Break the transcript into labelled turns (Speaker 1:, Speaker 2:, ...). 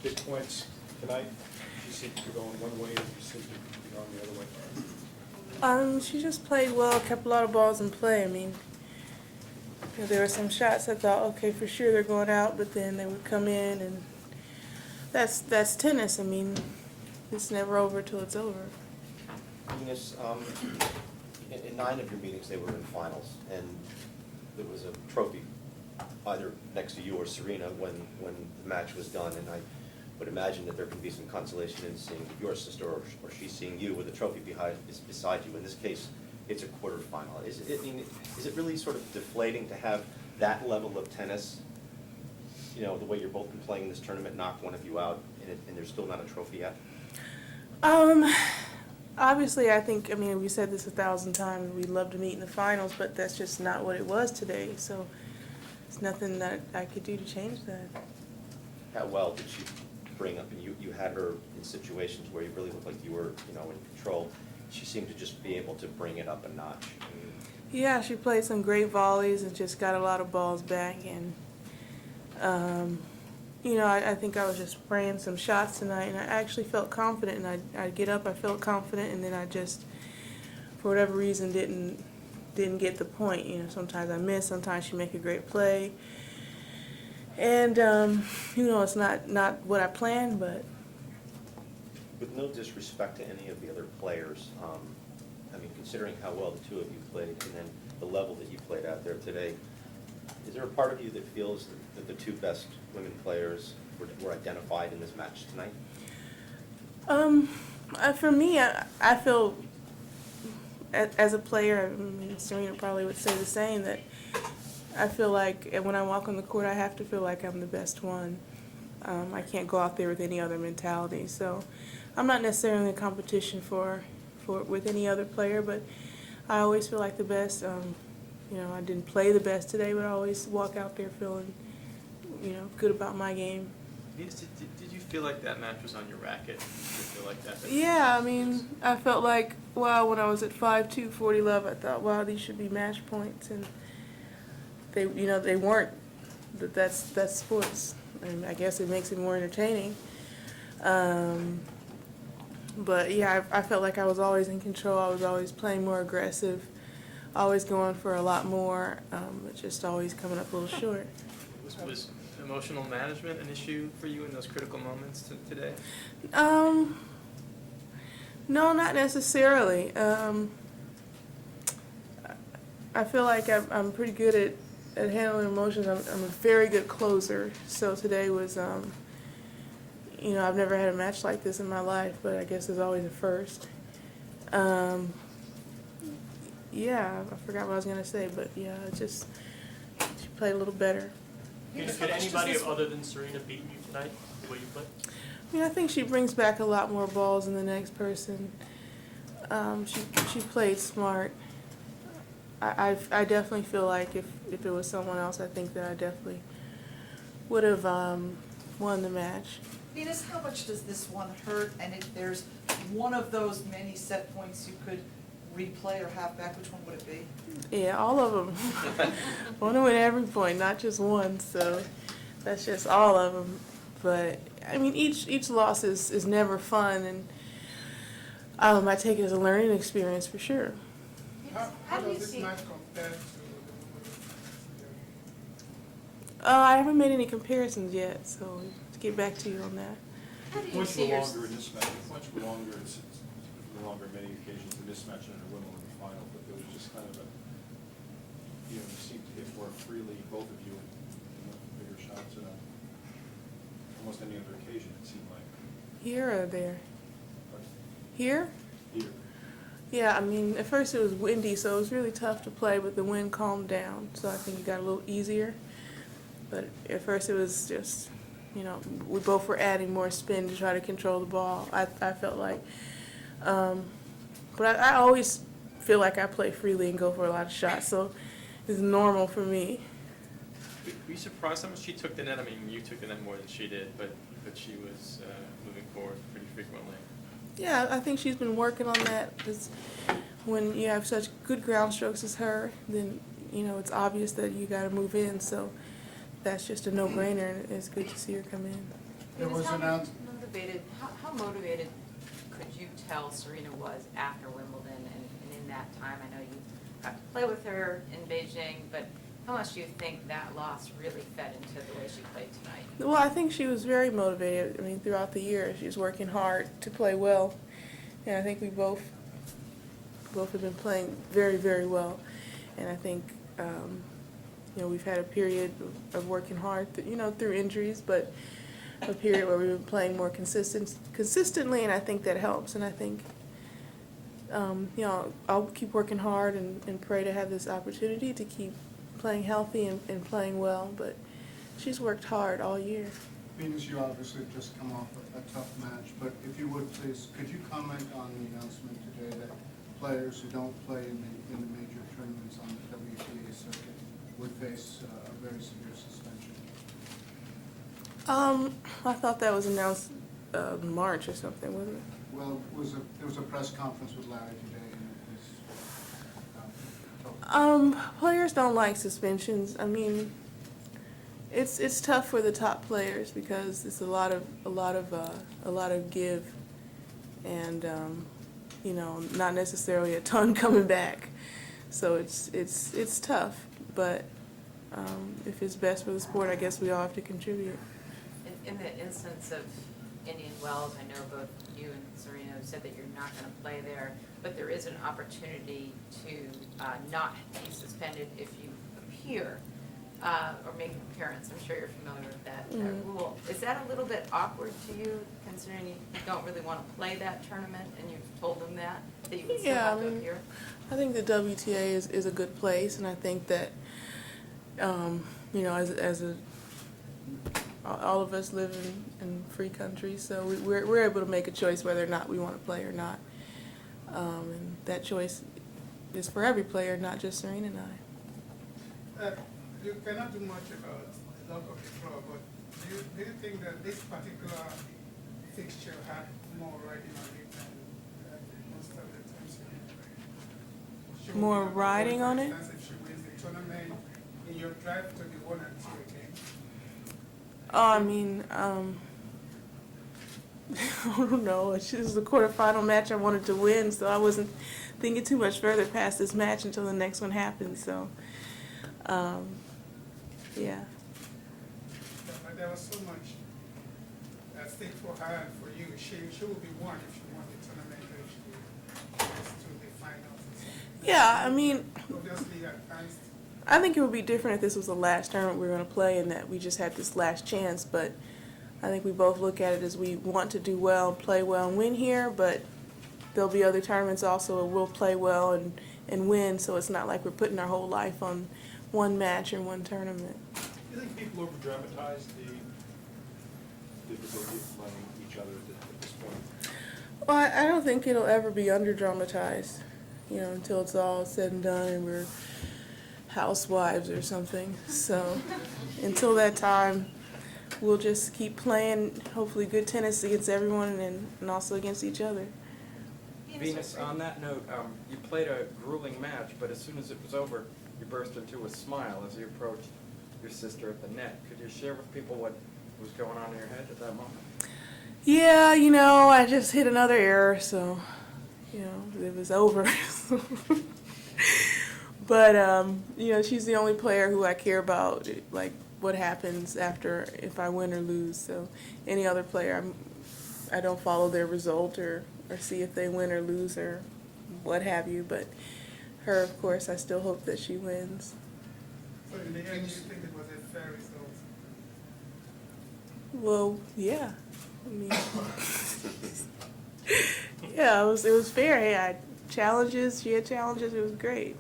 Speaker 1: big points tonight? You seem to be going one way, and you seem to be going the other way.
Speaker 2: She just played well, kept a lot of balls in play. I mean, you know, there were some shots I thought, okay, for sure they're going out, but then they would come in, and that's tennis. I mean, it's never over till it's over.
Speaker 3: Venus, in 9 of your meetings, they were in finals, and there was a trophy either next to you or Serena when the match was done, and I would imagine that there can be some consolation in seeing your sister or she seeing you with a trophy beside you. In this case, it's a quarterfinal. Is it really sort of deflating to have that level of tennis, you know, the way you're both been playing in this tournament, knock one of you out, and there's still not a trophy yet?
Speaker 2: Obviously, I mean, we said this 1,000 times, we'd love to meet in the finals, but that's just not what it was today, so there's nothing that I could do to change that.
Speaker 3: How well did she bring up, and you had her in situations where you really looked like you were, you know, in control. She seemed to just be able to bring it up a notch.
Speaker 2: Yeah, she played some great volleys and just got a lot of balls back, and you know, I think I was just spraying some shots tonight, and I actually felt confident, and I'd get up, I felt confident, and then I just, for whatever reason, didn't get the point. You know, sometimes I miss, sometimes she make a great play, and you know, it's not what I planned, but.
Speaker 3: With no disrespect to any of the other players, I mean, considering how well the two of you played, and then the level that you played out there today, is there a part of you that feels that the two best women players were identified in this match tonight?
Speaker 2: For me, I feel, as a player, I mean, Serena probably would say the same, that I feel like when I walk on the court, I have to feel like I'm the best one. I can't go out there with any other mentality. So I'm not necessarily in competition with any other player, but I always feel like the best. You know, I didn't play the best today, but I always walk out there feeling, you know, good about my game.
Speaker 4: Did you feel like that match was on your racket? Did you feel like that?
Speaker 2: Yeah, I mean, I felt like, wow, when I was at 5-2, 40 love, I thought, wow, these should be match points, and they, you know, they weren't. But that's sports. I mean, I guess it makes it more entertaining. But yeah, I felt like I was always in control. I was always playing more aggressive, always going for a lot more, but just always coming up a little short.
Speaker 4: Was emotional management an issue for you in those critical moments today?
Speaker 2: No, not necessarily. I feel like I'm pretty good at handling emotions. I'm a very good closer. So today was, you know, I've never had a match like this in my life, but I guess there's always a first. Yeah, I forgot what I was going to say, but yeah, she played a little better.
Speaker 5: Could anybody other than Serena beat you tonight, the way you played?
Speaker 2: I mean, I think she brings back a lot more balls than the next person. She played smart. I definitely feel like if it was someone else, I think that I definitely would have won the match.
Speaker 6: Venus, how much does this one hurt? And if there's one of those many set points you could replay or have back, which one would it be?
Speaker 2: Yeah, all of them. I want to win every point, not just one. So that's just all of them. But I mean, each loss is never fun, and I take it as a learning experience for sure.
Speaker 7: How does this match compare to
Speaker 2: I haven't made any comparisons yet, so to get back to you on that.
Speaker 5: How do you
Speaker 1: Much
Speaker 5: see
Speaker 1: longer in this match, much longer, it's no longer many occasions in this match and in a Wimbledon final, but there was just kind of a, you know, you seemed to hit more freely, both of you, and bigger shots than almost any other occasion, it seemed like.
Speaker 2: Here or there?
Speaker 1: But
Speaker 2: Here?
Speaker 1: here.
Speaker 2: Yeah, I mean, at first it was windy, so it was really tough to play, but the wind calmed down, so I think it got a little easier. But at first it was just, you know, we both were adding more spin to try to control the ball, I felt like. But I always feel like I play freely and go for a lot of shots, so it's normal for me.
Speaker 4: Were you surprised how much she took the net? I mean, you took the net more than she did, but she was moving forward pretty frequently.
Speaker 2: Yeah, I think she's been working on that. Because when you have such good ground strokes as her, then, you know, it's obvious that you got to move in. So that's just a no-brainer, and it's good to see her come in.
Speaker 7: It was announced,
Speaker 8: How motivated could you tell Serena was after Wimbledon and in that time? I know you got to play with her in Beijing, but how much do you think that loss really fed into the way she played tonight?
Speaker 2: Well, I think she was very motivated. I mean, throughout the year, she was working hard to play well, and I think we both have been playing very, very well. And I think, we've had a period of working hard, through injuries, but a period where we've been playing more consistently, and I think that helps. And I think, I'll keep working hard and pray to have this opportunity to keep playing healthy and playing well, but she's worked hard all year.
Speaker 7: Venus, you obviously just come off a tough match, but if you would please, could you comment on the announcement today that players who don't play in the major tournaments on the WTA circuit would face a very severe suspension?
Speaker 2: I thought that was announced in March or something, wasn't it?
Speaker 7: Well, there was a press conference with Larry today, and it was told.
Speaker 2: Players don't like suspensions. I mean, it's tough for the top players because it's a lot of give, and not necessarily a ton coming back. So it's tough, but if it's best for the sport, I guess we all have to contribute.
Speaker 8: In the instance of Indian Wells, I know both you and Serena have said that you're not going to play there, but there is an opportunity to not be suspended if you appear or make an appearance. I'm sure you're familiar with that rule. Is that a little bit awkward to you, considering you don't really want to play that tournament and you've told them that you would still have to appear?
Speaker 2: I think the WTA is a good place, and I think that all of us live in free countries, so we're able to make a choice whether or not we want to play or not. And that choice is for every player, not just Serena and I.
Speaker 7: You cannot do much about the luck of the draw, but do you think that this particular fixture had more riding on it than most of the times? She will
Speaker 2: More
Speaker 7: be number
Speaker 2: riding
Speaker 7: one,
Speaker 2: on
Speaker 7: for
Speaker 2: it?
Speaker 7: instance, if she wins the tournament in your drive to the 1 and 2 again.
Speaker 2: Oh, I mean, I don't know. This is the quarterfinal match I wanted to win, so I wasn't thinking too much further past this match until the next one happened. So, yeah.
Speaker 7: But there was so much at stake for her and for you. She will be one if she won the tournament, if she gets to the finals.
Speaker 2: Yeah, I mean,
Speaker 7: Obviously, advanced.
Speaker 2: I think it would be different if this was the last tournament we were going to play and that we just had this last chance, but I think we both look at it as we want to do well, play well, and win here, but there'll be other tournaments also where we'll play well and win, so it's not like we're putting our whole life on one match or one tournament.
Speaker 1: Do you think people over-dramatize the difficulty of playing each other at this point?
Speaker 2: Well, I don't think it'll ever be under-dramatized, until it's all said and done and we're housewives or something. So until that time, we'll just keep playing, hopefully good tennis against everyone and also against each other.
Speaker 9: Venus, on that note, you played a grueling match, but as soon as it was over, you burst into a smile as you approached your sister at the net. Could you share with people what was going on in your head at that moment?
Speaker 2: Yeah, I just hit another error, so, it was over. But, she's the only player who I care about, like, what happens after if I win or lose. So any other player, I don't follow their result or see if they win or lose or what have you. But her, of course, I still hope that she wins.
Speaker 7: So in the end, you think it was a fair result?
Speaker 2: Well, yeah. I mean, yeah, it was fair. Hey, I had challenges. She had challenges. It was great.